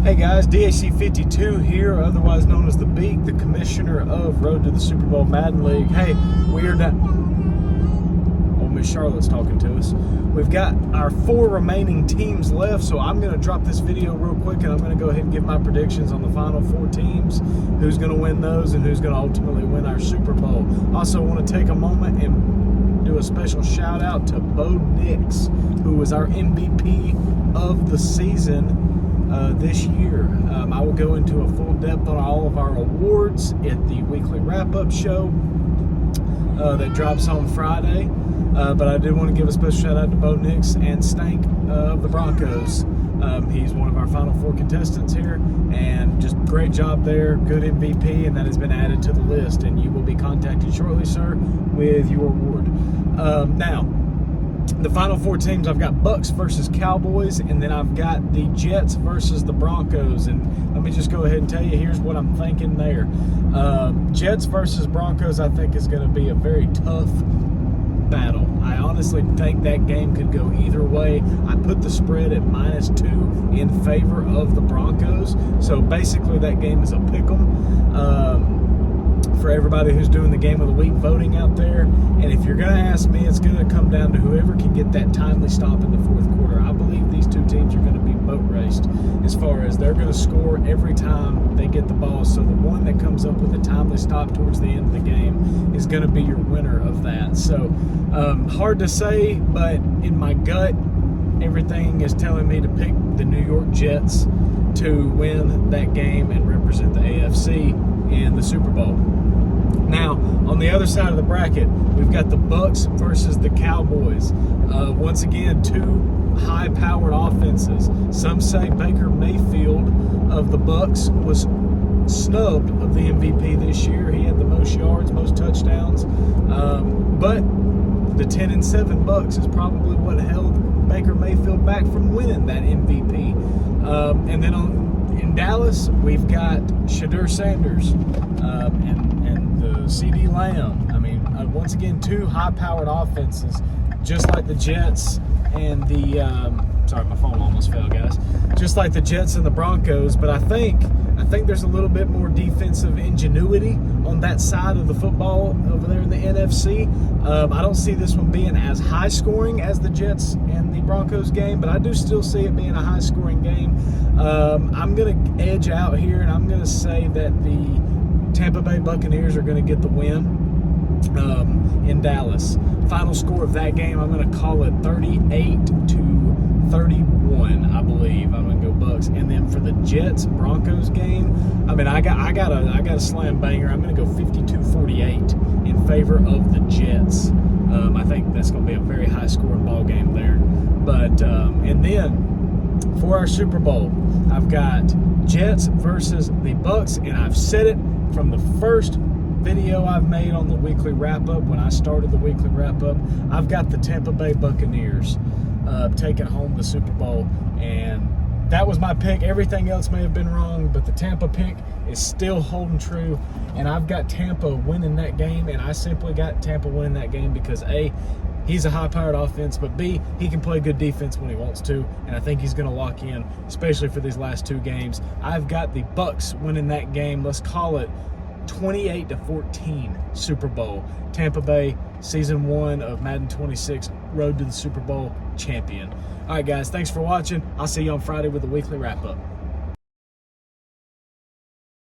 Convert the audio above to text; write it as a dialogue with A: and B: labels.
A: Hey guys, DAC52 here, otherwise known as the Beak, the commissioner of Road to the Super Bowl Madden League. Hey, we're done. Oh, Miss Charlotte's talking to us. We've got our 4 remaining teams left, so I'm going to drop this video real quick and I'm going to go ahead and give my predictions on the final 4 teams, who's going to win those and who's going to ultimately win our Super Bowl. Also want to take a moment and do a special shout out to Bo Nix, who was our MVP of the season this year. I will go into a full depth on all of our awards at the weekly wrap-up show that drops on Friday. But I did want to give a special shout out to Bo Nix and Stank of the Broncos. He's one of our final 4 contestants here, and just great job there, good MVP, and that has been added to the list, and you will be contacted shortly, sir, with your award. Now, the final 4 teams, I've got Bucks versus Cowboys, and then I've got the Jets versus the Broncos. And let me just go ahead and tell you, here's what I'm thinking there. Jets versus Broncos, I think, is going to be a very tough battle. I honestly think that game could go either way. I put the spread at -2 in favor of the Broncos. So basically that game is a pick'em. For everybody who's doing the game of the week voting out there. And if you're going to ask me, it's going to come down to whoever can get that timely stop in the 4th quarter. I believe these 2 teams are going to be boat raced as far as they're going to score every time they get the ball. So the one that comes up with a timely stop towards the end of the game is going to be your winner of that. So hard to say, but in my gut, everything is telling me to pick the New York Jets to win that game and represent the AFC in the Super Bowl. Now, on the other side of the bracket, we've got the Bucks versus the Cowboys. Once again, 2 high-powered offenses. Some say Baker Mayfield of the Bucks was snubbed of the MVP this year. He had the most yards, most touchdowns. But the 10-7 Bucks is probably what held Baker Mayfield back from winning that MVP. And then in Dallas, we've got Shadur Sanders and the CD Lamb. I mean, once again, 2 high-powered offenses, just like the Jets and the sorry, my phone almost fell, guys. Just like the Jets and the Broncos, but I think there's a little bit more defensive ingenuity on that side of the football over there in the NFC. I don't see this one being as high scoring as the Jets and the Broncos game, but I do still see it being a high scoring game. I'm going to edge out here, and I'm going to say that the Tampa Bay Buccaneers are going to get the win in Dallas. Final score of that game, I'm going to call it 38-31, I believe. I'm going to go Bucks. And then for the Jets-Broncos game, I mean, I got a slam banger. I'm going to go 52-48 in favor of the Jets. I think that's going to be a very high-scoring ball game there. But and then for our Super Bowl, I've got Jets versus the Bucks, and I've said it from the first video I've made on the weekly wrap-up. When I started the weekly wrap-up, I've got the Tampa Bay Buccaneers taking home the Super Bowl, and that was my pick. Everything else may have been wrong, but the Tampa pick is still holding true, and I've got Tampa winning that game, and I simply got Tampa winning that game because A, he's a high-powered offense, but B, he can play good defense when he wants to, and I think he's going to lock in, especially for these last 2 games. I've got the Bucks winning that game. Let's call it 28-14 Super Bowl. Tampa Bay, Season 1 of Madden 26, Road to the Super Bowl champion. All right, guys, thanks for watching. I'll see you on Friday with a weekly wrap-up.